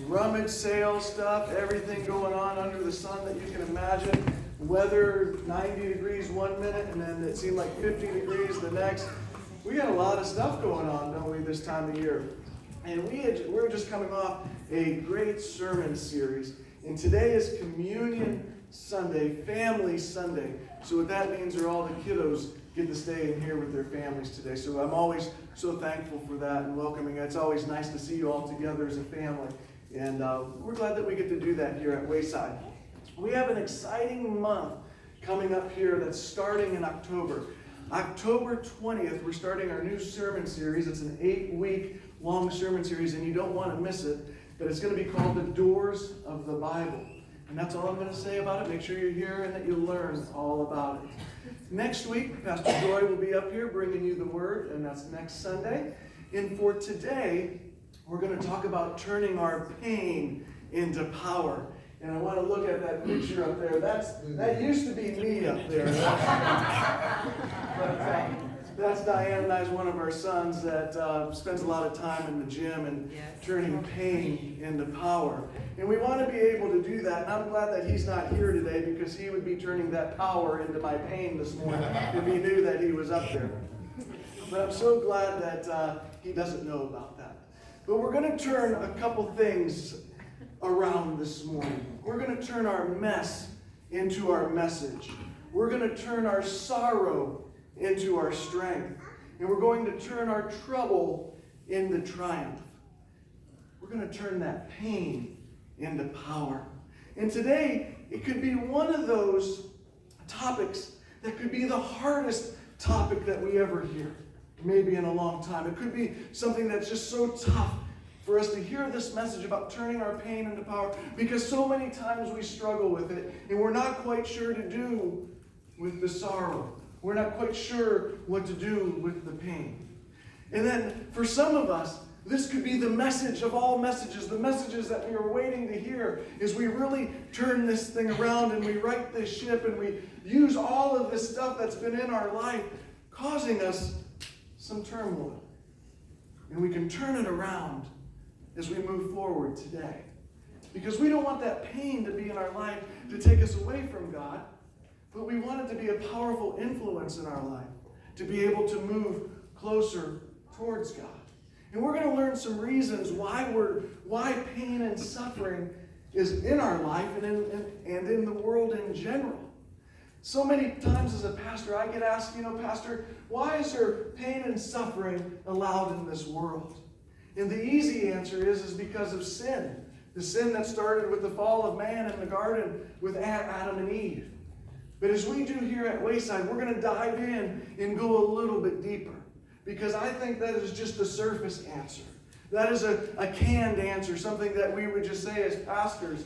rummage sale stuff, everything going on under the sun that you can imagine. Weather 90 degrees one minute and then it seemed like 50 degrees the next. We got a lot of stuff going on, don't we, this time of year? And we're just coming off a great sermon series. And today is Communion Sunday, Family Sunday. So what that means are all the kiddos get to stay in here with their families today. So I'm always so thankful for that and welcoming. It's always nice to see you all together as a family. And we're glad that we get to do that here at Wayside. We have an exciting month coming up here that's starting in October. October 20th, we're starting our new sermon series. It's an 8-week long sermon series, and you don't want to miss it. But it's going to be called The Doors of the Bible. And that's all I'm going to say about it. Make sure you're here and that you learn all about it. Next week, Pastor Joy will be up here bringing you the Word, and that's next Sunday. And for today, we're going to talk about turning our pain into power. And I want to look at that picture up there. That used to be me up there. That's Diane and I's one of our sons that spends a lot of time in the gym and turning pain into power. And we want to be able to do that. And I'm glad that he's not here today because he would be turning that power into my pain this morning if he knew that he was up there. But I'm so glad that he doesn't know about that. But we're going to turn a couple things around this morning. We're going to turn our mess into our message. We're going to turn our sorrow into our strength. And we're going to turn our trouble into triumph. We're going to turn that pain into power. And today, it could be one of those topics that could be the hardest topic that we ever hear, maybe in a long time. It could be something that's just so tough for us to hear this message about turning our pain into power, because so many times we struggle with it, and we're not quite sure to do with the sorrow. We're not quite sure what to do with the pain. And then for some of us, this could be the message of all messages, the messages that we are waiting to hear, is we really turn this thing around and we right this ship and we use all of this stuff that's been in our life, causing us some turmoil. And we can turn it around as we move forward today. Because we don't want that pain to be in our life to take us away from God, but we want it to be a powerful influence in our life, to be able to move closer towards God. And we're going to learn some reasons why pain and suffering is in our life and in the world in general. So many times as a pastor, I get asked, Pastor, why is there pain and suffering allowed in this world? And the easy answer is because of sin. The sin that started with the fall of man in the garden with Adam and Eve. But as we do here at Wayside, we're going to dive in and go a little bit deeper. Because I think that is just a surface answer. That is a canned answer, something that we would just say as pastors.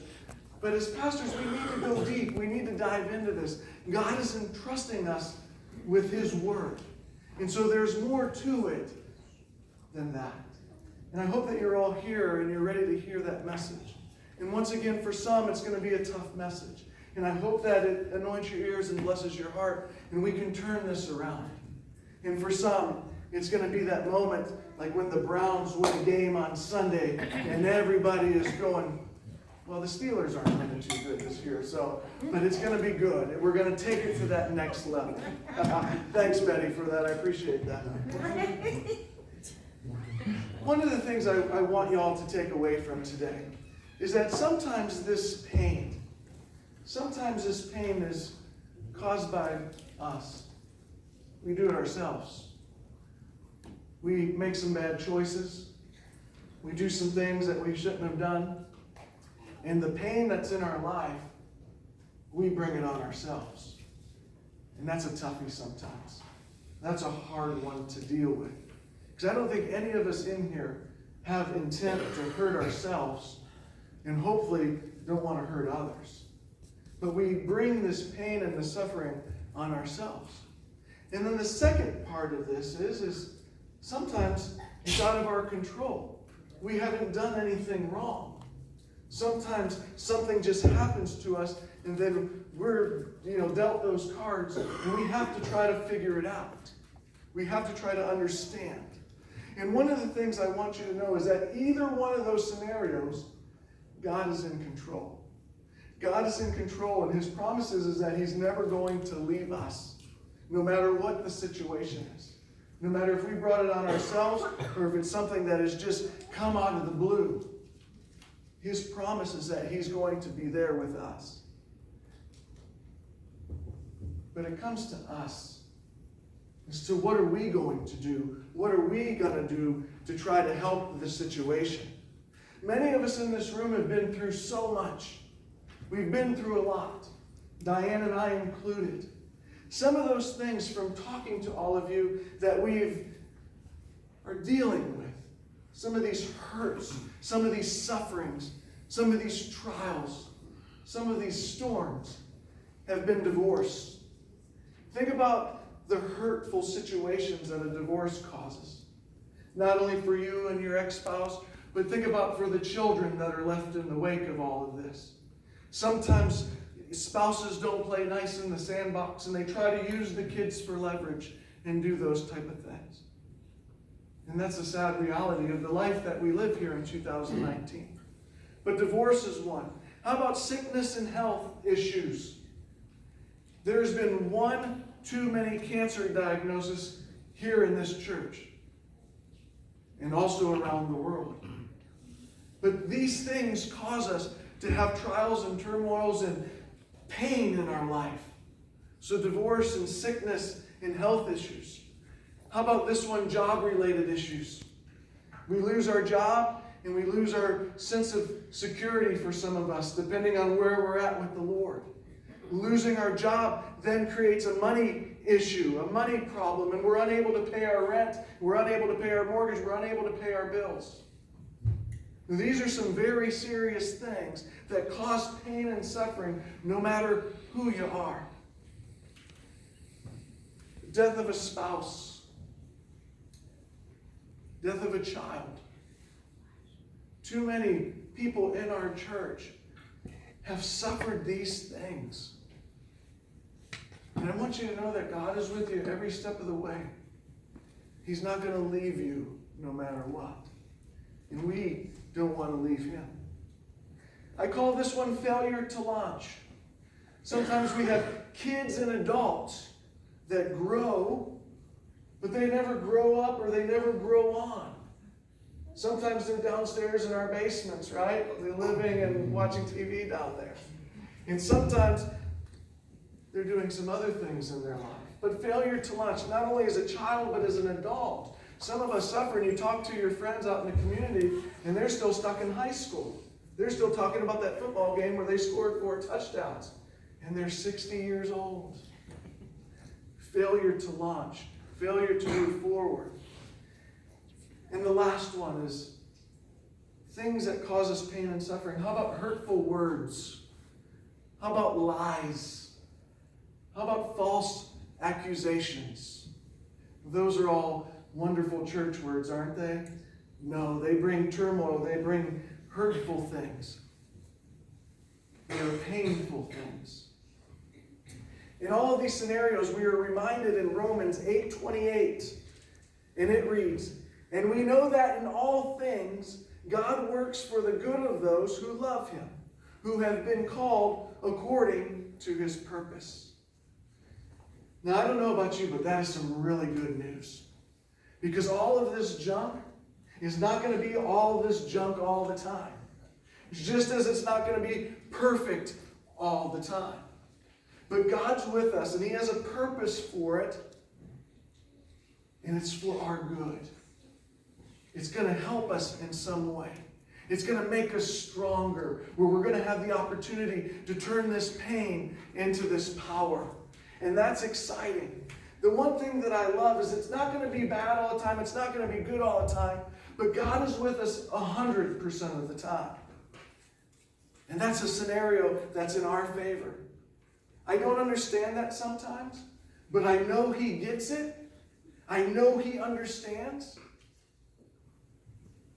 But as pastors, we need to go deep. We need to dive into this. God is entrusting us with His Word. And so there's more to it than that. And I hope that you're all here and you're ready to hear that message. And once again, for some, it's going to be a tough message. And I hope that it anoints your ears and blesses your heart, and we can turn this around. And for some, it's going to be that moment like when the Browns win a game on Sunday and everybody is going, well, the Steelers aren't looking too good this year, but it's going to be good. We're going to take it to that next level. Thanks, Betty, for that. I appreciate that. One of the things I want you all to take away from today is that sometimes this pain is caused by us. We do it ourselves. We make some bad choices. We do some things that we shouldn't have done. And the pain that's in our life, we bring it on ourselves. And that's a toughie sometimes. That's a hard one to deal with. Because I don't think any of us in here have intent to hurt ourselves and hopefully don't want to hurt others. But we bring this pain and the suffering on ourselves. And then the second part of this is sometimes it's out of our control. We haven't done anything wrong. Sometimes something just happens to us and then we're dealt those cards and we have to try to figure it out. We have to try to understand. And one of the things I want you to know is that either one of those scenarios God is in control. God is in control, and his promises is that he's never going to leave us, no matter what the situation is. No matter if we brought it on ourselves or if it's something that has just come out of the blue. His promise is that he's going to be there with us. But it comes to us as to what are we going to do? What are we going to do to try to help the situation? Many of us in this room have been through so much. We've been through a lot. Diane and I included. Some of those things from talking to all of you that we are dealing with. Some of these hurts, some of these sufferings, some of these trials, some of these storms have been divorce. Think about the hurtful situations that a divorce causes. Not only for you and your ex-spouse, but think about for the children that are left in the wake of all of this. Sometimes spouses don't play nice in the sandbox and they try to use the kids for leverage and do those type of things. And that's a sad reality of the life that we live here in 2019. But divorce is one. How about sickness and health issues? There's been one too many cancer diagnoses here in this church and also around the world. But these things cause us to have trials and turmoils and pain in our life. So divorce and sickness and health issues. How about this one, job-related issues? We lose our job and we lose our sense of security for some of us, depending on where we're at with the Lord. Losing our job then creates a money issue, a money problem, and we're unable to pay our rent, we're unable to pay our mortgage, we're unable to pay our bills. These are some very serious things that cause pain and suffering no matter who you are. Death of a spouse. Death of a child. Too many people in our church have suffered these things. And I want you to know that God is with you every step of the way. He's not going to leave you no matter what. And we don't want to leave him. I call this one failure to launch. Sometimes we have kids and adults that grow, but they never grow up or they never grow on. Sometimes they're downstairs in our basements, right? They're living and watching TV down there. And sometimes they're doing some other things in their life. But failure to launch, not only as a child, but as an adult. Some of us suffer, and you talk to your friends out in the community, and they're still stuck in high school. They're still talking about that football game where they scored 4 touchdowns, and they're 60 years old. Failure to launch, failure to move forward. And the last one is things that cause us pain and suffering. How about hurtful words? How about lies? How about false accusations? Those are all wonderful church words, aren't they? No, they bring turmoil. They bring hurtful things. They are painful things. In all of these scenarios, we are reminded in Romans 8:28, and it reads, "And we know that in all things God works for the good of those who love him, who have been called according to his purpose." Now, I don't know about you, but that is some really good news. Because all of this junk is not going to be all this junk all the time. Just as it's not going to be perfect all the time. But God's with us, and he has a purpose for it, and it's for our good. It's going to help us in some way. It's going to make us stronger, where we're going to have the opportunity to turn this pain into this power. And that's exciting. The one thing that I love is it's not going to be bad all the time. It's not going to be good all the time. But God is with us 100% of the time. And that's a scenario that's in our favor. I don't understand that sometimes, but I know he gets it. I know he understands.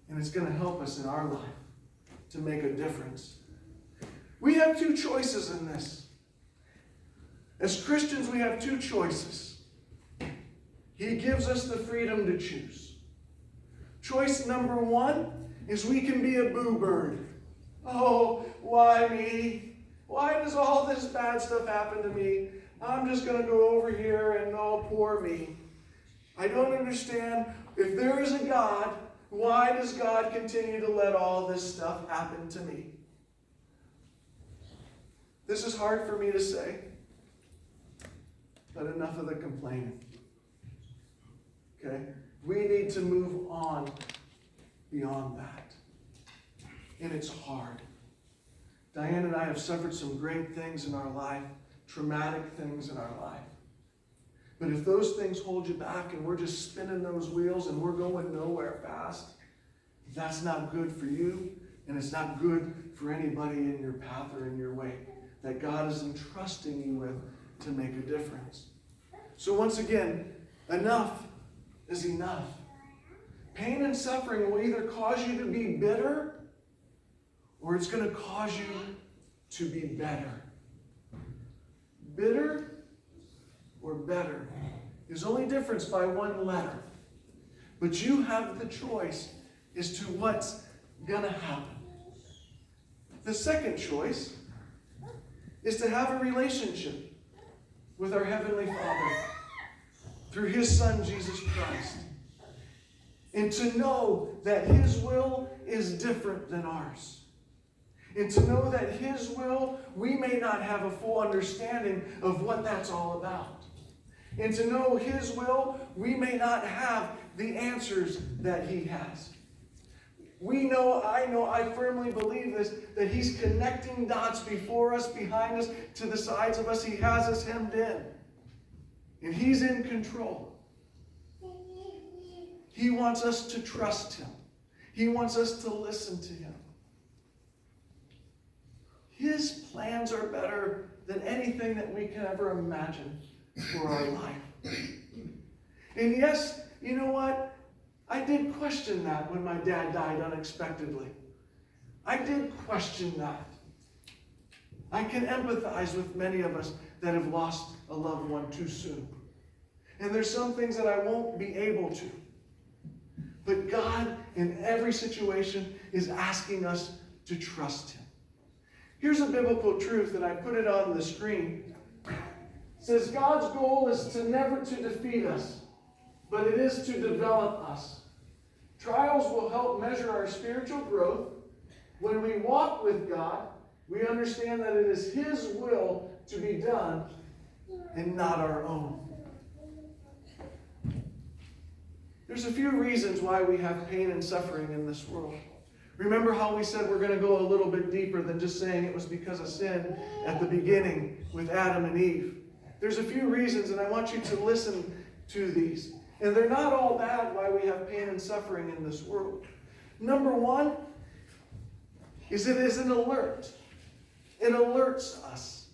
And it's going to help us in our life to make a difference. We have 2 choices in this. As Christians, we have 2 choices. He gives us the freedom to choose. Choice number 1 is we can be a boo bird. Oh, why me? Why does all this bad stuff happen to me? I'm just going to go over here and oh, poor me. I don't understand. If there is a God, why does God continue to let all this stuff happen to me? This is hard for me to say, but enough of the complaining. Okay? We need to move on beyond that. And it's hard. Diane and I have suffered some great things in our life, traumatic things in our life. But if those things hold you back and we're just spinning those wheels and we're going nowhere fast, that's not good for you, and it's not good for anybody in your path or in your way that God is entrusting you with to make a difference. So once again, enough is enough. Pain and suffering will either cause you to be bitter or it's going to cause you to be better. Bitter or better is only difference by one letter. But you have the choice as to what's going to happen. The second choice is to have a relationship with our Heavenly Father through His Son, Jesus Christ. And to know that His will is different than ours. And to know that His will, we may not have a full understanding of what that's all about. And to know His will, we may not have the answers that He has. I firmly believe this, that He's connecting dots before us, behind us, to the sides of us. He has us hemmed in. And He's in control. He wants us to trust Him. He wants us to listen to Him. His plans are better than anything that we can ever imagine for our life. And yes, you know what? I did question that when my dad died unexpectedly. I did question that. I can empathize with many of us that have lost a loved one too soon. And there's some things that I won't be able to. But God, in every situation, is asking us to trust Him. Here's a biblical truth, and I put it on the screen. It says God's goal is to never to defeat us, but it is to develop us. Trials will help measure our spiritual growth. When we walk with God, we understand that it is His will to be done and not our own. There's a few reasons why we have pain and suffering in this world. Remember how we said we're going to go a little bit deeper than just saying it was because of sin at the beginning with Adam and Eve. There's a few reasons, and I want you to listen to these. And they're not all bad why we have pain and suffering in this world. Number one is it is an alert. It alerts us.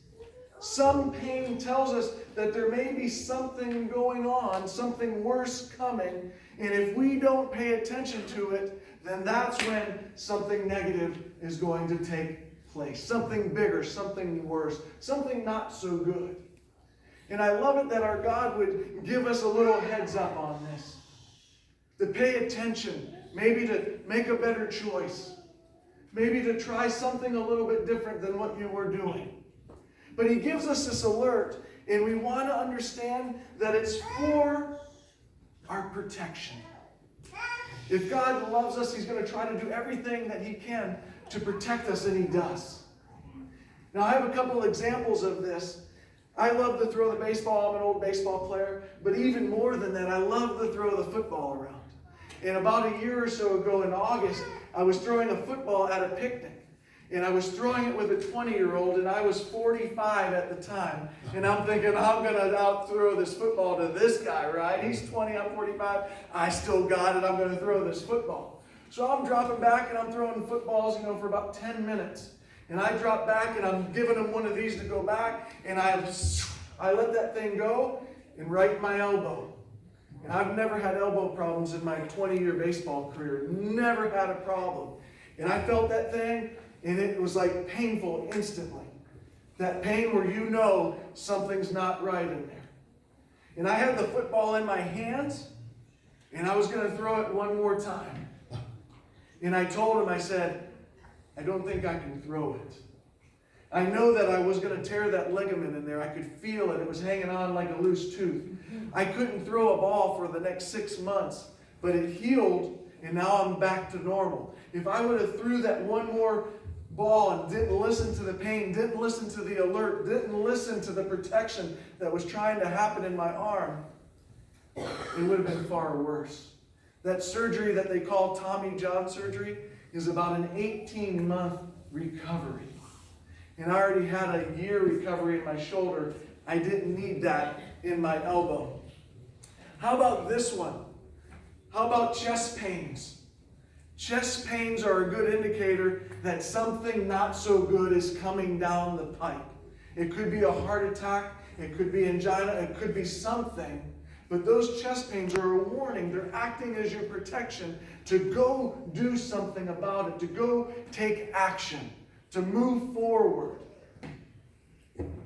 Some pain tells us that there may be something going on, something worse coming, and if we don't pay attention to it, then that's when something negative is going to take place. Something bigger, something worse, something not so good. And I love it that our God would give us a little heads up on this. To pay attention, maybe to make a better choice. Maybe to try something a little bit different than what you were doing. But He gives us this alert, and we want to understand that it's for our protection. If God loves us, He's going to try to do everything that He can to protect us, and He does. Now, I have a couple examples of this. I love to throw the baseball. I'm an old baseball player. But even more than that, I love to throw the football around. And about a year or so ago in August, I was throwing a football at a picnic. And I was throwing it with a 20-year-old, and I was 45 at the time. And I'm thinking, I'm going to out-throw this football to this guy, right? He's 20, I'm 45. I still got it. I'm going to throw this football. So I'm dropping back, and I'm throwing footballs, for about 10 minutes. And I drop back, and I'm giving him one of these to go back, and I let that thing go, and right in my elbow. And I've never had elbow problems in my 20-year baseball career. Never had a problem. And I felt that thing, and it was like painful instantly. That pain where something's not right in there. And I had the football in my hands, and I was going to throw it one more time. And I told him, I said, I don't think I can throw it. I know that I was going to tear that ligament in there. I could feel it. It was hanging on like a loose tooth. I couldn't throw a ball for the next 6 months, but it healed, and now I'm back to normal. If I would have threw that one more ball and didn't listen to the pain, didn't listen to the alert, didn't listen to the protection that was trying to happen in my arm, it would have been far worse. That surgery that they call Tommy John surgery is about an 18-month recovery. And I already had a year recovery in my shoulder. I didn't need that in my elbow. How about this one? How about chest pains? Chest pains are a good indicator that something not so good is coming down the pipe. It could be a heart attack. It could be angina. It could be something. But those chest pains are a warning. They're acting as your protection to go do something about it, to go take action, to move forward.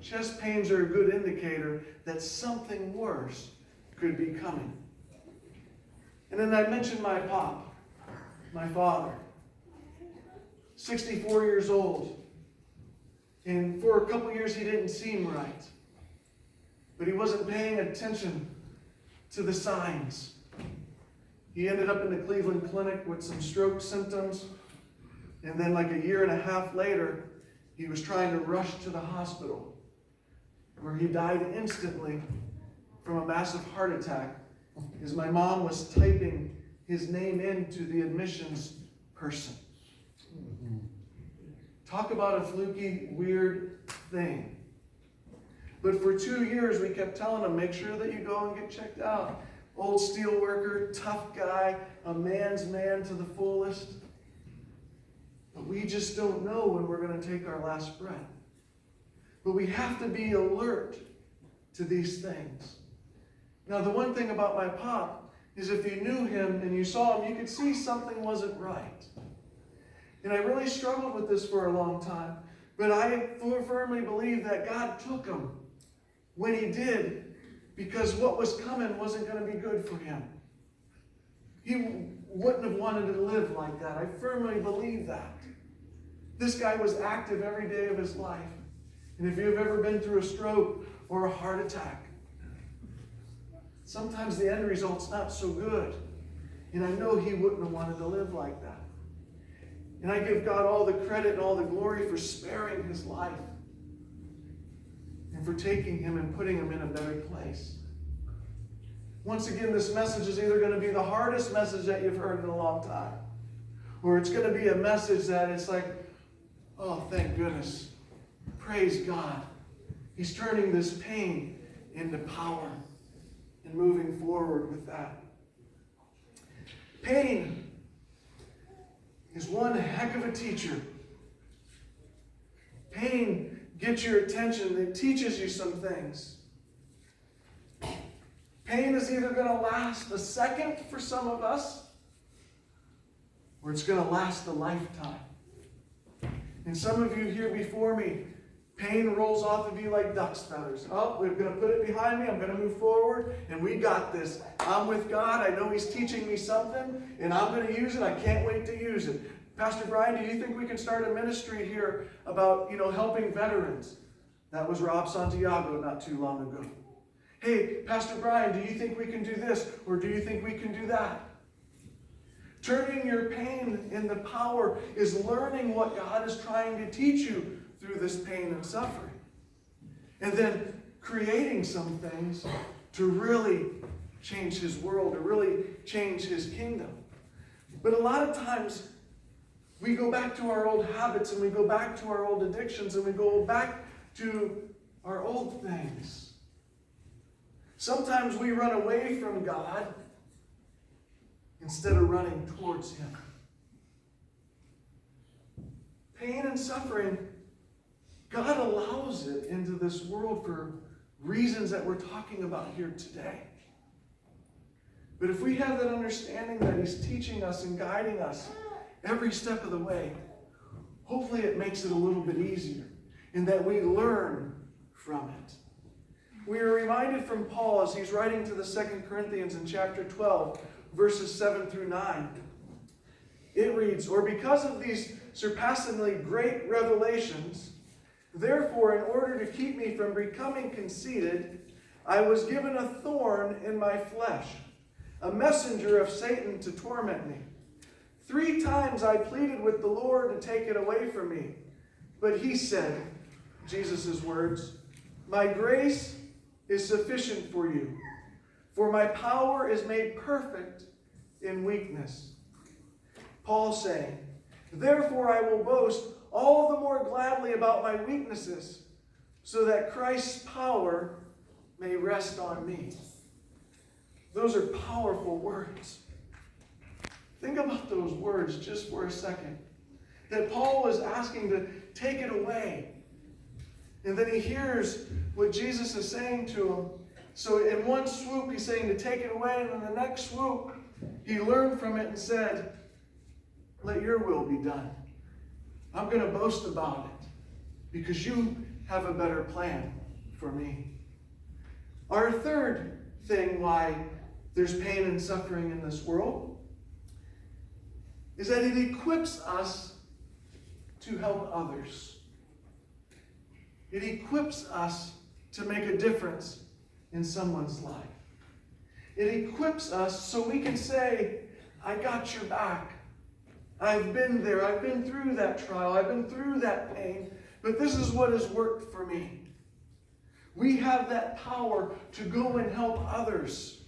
Chest pains are a good indicator that something worse could be coming. And then I mentioned my pop, my father, 64 years old. And for a couple years he didn't seem right. But he wasn't paying attention to the signs. He ended up in the Cleveland Clinic with some stroke symptoms. And then like a year and a half later, he was trying to rush to the hospital, where he died instantly from a massive heart attack as my mom was typing his name into the admissions person. Talk about a fluky, weird thing. But for 2 years, we kept telling him, make sure that you go and get checked out. Old steel worker, tough guy, a man's man to the fullest. But we just don't know when we're going to take our last breath. But we have to be alert to these things. Now, the one thing about my pop is if you knew him and you saw him, you could see something wasn't right. And I really struggled with this for a long time. But I firmly believe that God took him when he did, because what was coming wasn't going to be good for him. He wouldn't have wanted to live like that. I firmly believe that. This guy was active every day of his life. And if you've ever been through a stroke or a heart attack, sometimes the end result's not so good. And I know he wouldn't have wanted to live like that. And I give God all the credit and all the glory for sparing his life and for taking him and putting him in a better place. Once again, this message is either going to be the hardest message that you've heard in a long time, or it's going to be a message that it's like, oh, thank goodness. Praise God. He's turning this pain into power and moving forward with that. Pain is one heck of a teacher. Pain gets your attention. It teaches you some things. Pain is either going to last a second for some of us, or it's going to last a lifetime. And some of you here before me, pain rolls off of you like duck's feathers. Oh, we're going to put it behind me. I'm going to move forward, and we got this. I'm with God. I know he's teaching me something, and I'm going to use it. I can't wait to use it. Pastor Brian, do you think we can start a ministry here about, helping veterans? That was Rob Santiago not too long ago. Hey, Pastor Brian, do you think we can do this, or do you think we can do that? Turning your pain into power is learning what God is trying to teach you through this pain and suffering. And then creating some things to really change his world, to really change his kingdom. But a lot of times, we go back to our old habits, and we go back to our old addictions, and we go back to our old things. Sometimes we run away from God instead of running towards him. Pain and suffering, God allows it into this world for reasons that we're talking about here today. But if we have that understanding that he's teaching us and guiding us every step of the way, hopefully it makes it a little bit easier, and that we learn from it. We are reminded from Paul as he's writing to the 2 Corinthians in chapter 12, verses 7 through 9. It reads, "Or because of these surpassingly great revelations. Therefore, in order to keep me from becoming conceited, I was given a thorn in my flesh, a messenger of Satan to torment me. 3 times I pleaded with the Lord to take it away from me. But he said, Jesus' words, my grace is sufficient for you, for my power is made perfect in weakness. Paul saying, therefore I will boast all the more gladly about my weaknesses, so that Christ's power may rest on me. Those are powerful words. Think about those words just for a second. That Paul was asking to take it away. And then he hears what Jesus is saying to him. So in one swoop, he's saying to take it away. And in the next swoop, he learned from it and said, let your will be done. I'm going to boast about it because you have a better plan for me. Our third thing why there's pain and suffering in this world is that it equips us to help others. It equips us to make a difference in someone's life. It equips us so we can say, I got your back. I've been there. I've been through that trial. I've been through that pain. But this is what has worked for me. We have that power to go and help others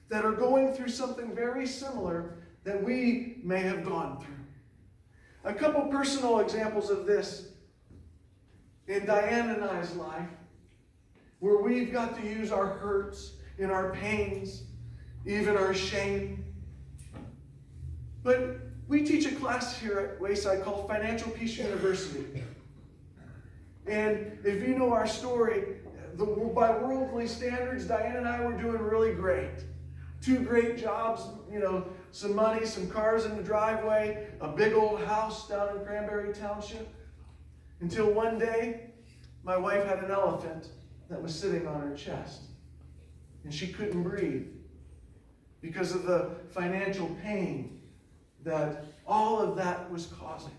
that are going through something very similar that we may have gone through. A couple personal examples of this in Diane and I's life, where we've got to use our hurts and our pains, even our shame. But we teach a class here at Wayside called Financial Peace University. And if you know our story, by worldly standards, Diane and I were doing really great. 2 great jobs, some money, some cars in the driveway, a big old house down in Cranberry Township. Until one day, my wife had an elephant that was sitting on her chest. And she couldn't breathe because of the financial pain that all of that was causing.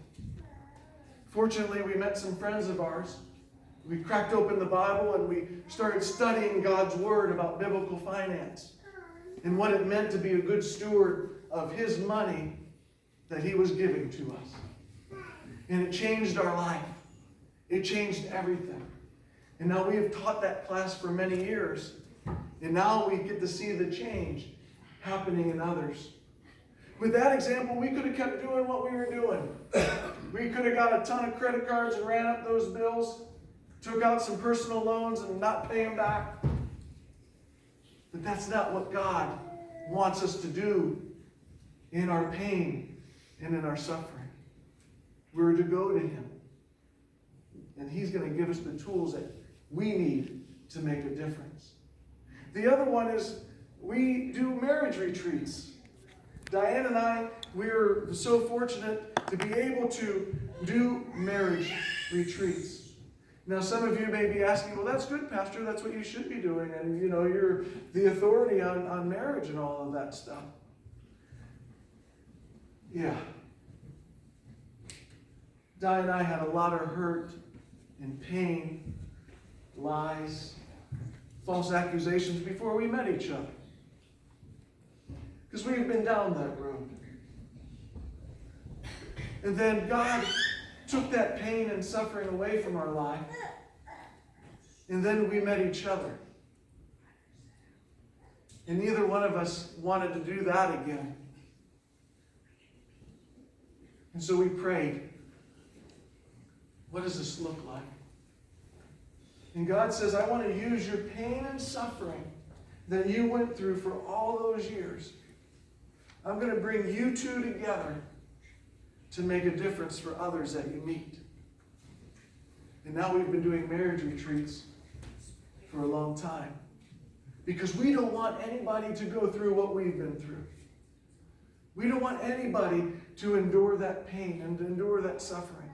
Fortunately, we met some friends of ours. We cracked open the Bible and we started studying God's Word about biblical finance and what it meant to be a good steward of His money that He was giving to us. And it changed our life. It changed everything. And now we have taught that class for many years. And now we get to see the change happening in others. With that example, we could have kept doing what we were doing. We could have got a ton of credit cards and ran up those bills, took out some personal loans and not pay them back. But that's not what God wants us to do in our pain and in our suffering. We're to go to Him. And He's going to give us the tools that we need to make a difference. The other one is we do marriage retreats. Diane and I, we're so fortunate to be able to do marriage retreats. Now, some of you may be asking, well, that's good, Pastor. That's what you should be doing. And, you're the authority on marriage and all of that stuff. Yeah. Di and I had a lot of hurt and pain, lies, false accusations before we met each other. Because we've been down that road. And then God took that pain and suffering away from our life. And then we met each other. And neither one of us wanted to do that again. And so we prayed, what does this look like? And God says, I want to use your pain and suffering that you went through for all those years. I'm going to bring you two together to make a difference for others that you meet. And now we've been doing marriage retreats for a long time. Because we don't want anybody to go through what we've been through. We don't want anybody to endure that pain and to endure that suffering.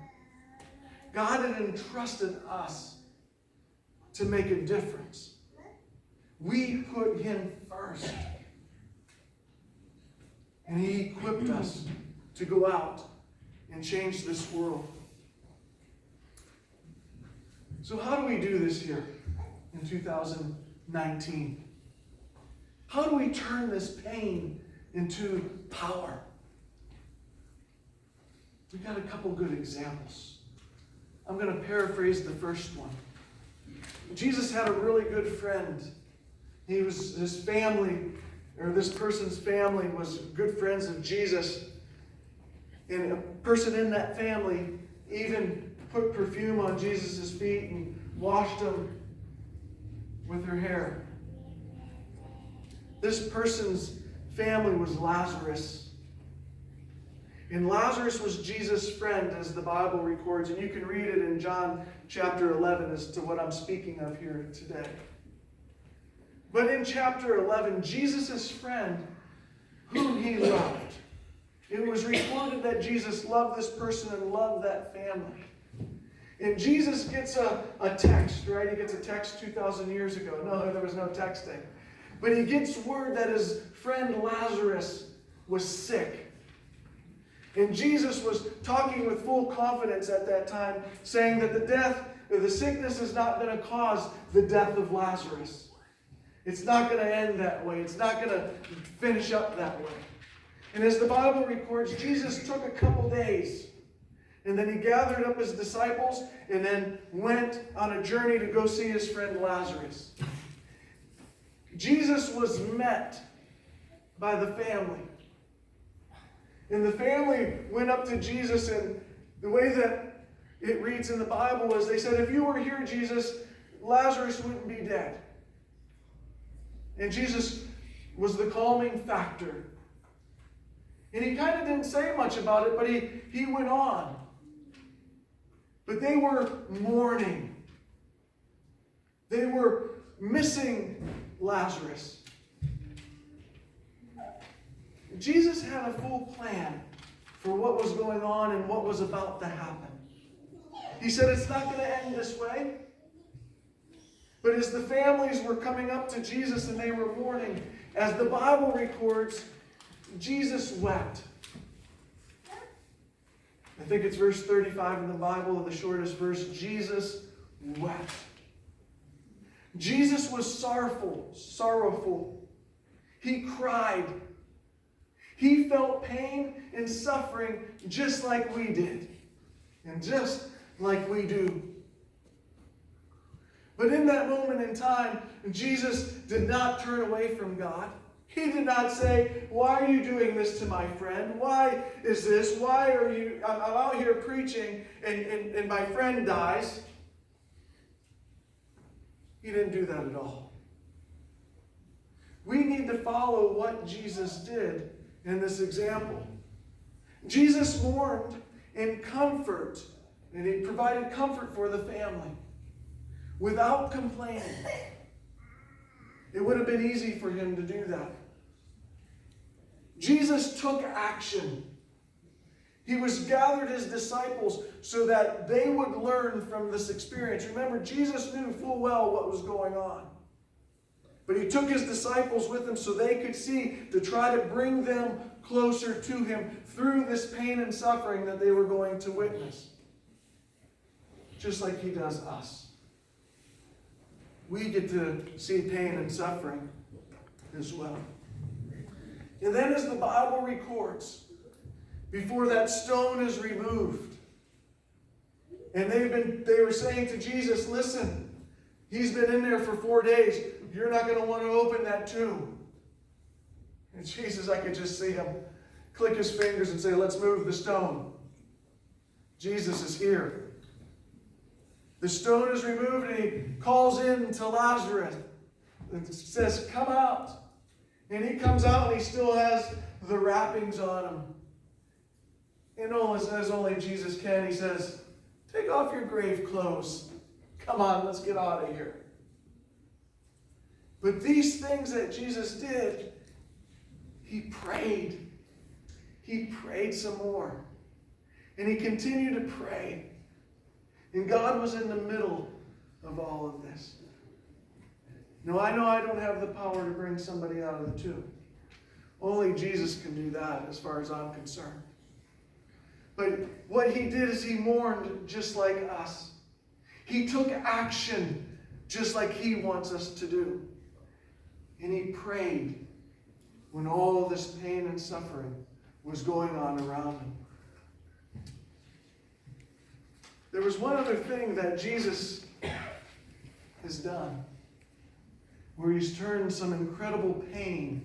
God had entrusted us to make a difference. We put Him first. And He equipped us to go out and change this world. So how do we do this here in 2019? How do we turn this pain into power? We've got a couple good examples. I'm going to paraphrase the first one. Jesus had a really good friend. His family, or this person's family, was good friends of Jesus. And a person in that family even put perfume on Jesus' feet and washed them with her hair. This person's family was Lazarus. And Lazarus was Jesus' friend, as the Bible records. And you can read it in John chapter 11 as to what I'm speaking of here today. But in chapter 11, Jesus' friend, whom he loved, it was recorded that Jesus loved this person and loved that family. And Jesus gets a text, right? He gets a text 2,000 years ago. No, there was no texting. But he gets word that his friend Lazarus was sick. And Jesus was talking with full confidence at that time, saying that the sickness is not going to cause the death of Lazarus. It's not going to end that way. It's not going to finish up that way. And as the Bible records, Jesus took a couple days, and then he gathered up his disciples and then went on a journey to go see his friend Lazarus. Jesus was met by the family. And the family went up to Jesus, and the way that it reads in the Bible is they said, if you were here, Jesus, Lazarus wouldn't be dead. And Jesus was the calming factor. And he kind of didn't say much about it, but he went on. But they were mourning. They were missing Lazarus. Jesus had a full plan for what was going on and what was about to happen. He said it's not going to end this way. But as the families were coming up to Jesus and they were mourning, as the Bible records, Jesus wept. I think it's verse 35 in the Bible, the shortest verse. Jesus wept. Jesus was sorrowful. He cried. He felt pain and suffering just like we did. And just like we do. But in that moment in time, Jesus did not turn away from God. He did not say, why are you doing this to my friend? Why is this? Why are you, I'm out here preaching and my friend dies. He didn't do that at all. We need to follow what Jesus did in this example. Jesus mourned in comfort, and he provided comfort for the family without complaining. It would have been easy for him to do that. Jesus took action. He gathered his disciples so that they would learn from this experience. Remember, Jesus knew full well what was going on. But he took his disciples with him so they could see, to try to bring them closer to him through this pain and suffering that they were going to witness. Just like he does us. We get to see pain and suffering as well. And then as the Bible records, before that stone is removed, and they were saying to Jesus, listen, he's been in there for 4 days. You're not going to want to open that tomb. And Jesus, I could just see him click his fingers and say, let's move the stone. Jesus is here. The stone is removed, and he calls in to Lazarus and says, come out. And he comes out, and he still has the wrappings on him. And as only Jesus can, he says, take off your grave clothes. Come on, let's get out of here. But these things that Jesus did, he prayed. He prayed some more. And he continued to pray. And God was in the middle of all of this. Now, I know I don't have the power to bring somebody out of the tomb. Only Jesus can do that as far as I'm concerned. But what he did is he mourned just like us. He took action just like he wants us to do. And he prayed when all this pain and suffering was going on around him. There was one other thing that Jesus has done, where he's turned some incredible pain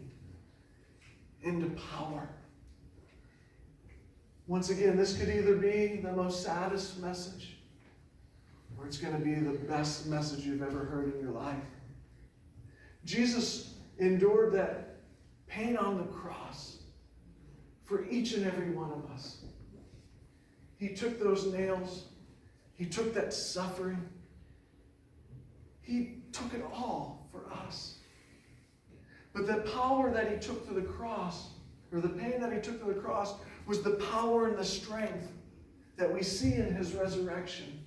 into power. Once again, this could either be the most saddest message, or it's going to be the best message you've ever heard in your life. Jesus endured that pain on the cross for each and every one of us. He took those nails. He took that suffering. He took it all for us. But the power that he took to the cross, or the pain that he took to the cross, was the power and the strength that we see in his resurrection.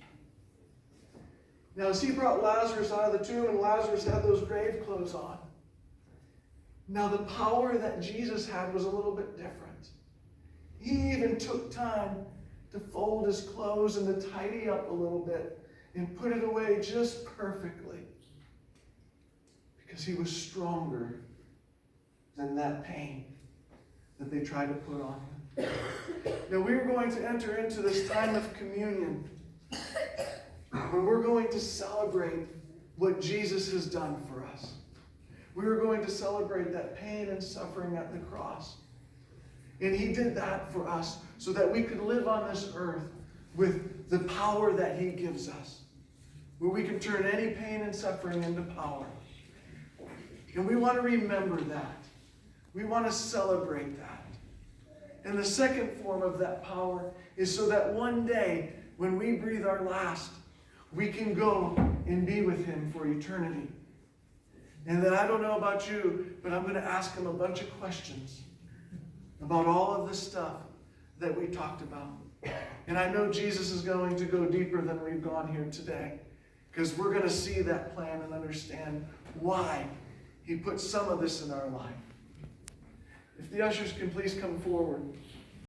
Now, as he brought Lazarus out of the tomb, and Lazarus had those grave clothes on, now the power that Jesus had was a little bit different. He even took time to fold his clothes and to tidy up a little bit and put it away just perfectly, because he was stronger than that pain that they tried to put on him. Now we are going to enter into this time of communion, when we're going to celebrate what Jesus has done for us. We are going to celebrate that pain and suffering at the cross. And he did that for us so that we could live on this earth with the power that he gives us, where we can turn any pain and suffering into power. And we want to remember that. We want to celebrate that. And the second form of that power is so that one day, when we breathe our last, we can go and be with him for eternity. And then I don't know about you, but I'm going to ask him a bunch of questions about all of this stuff that we talked about. And I know Jesus is going to go deeper than we've gone here today, because we're going to see that plan and understand why he put some of this in our life. If the ushers can please come forward.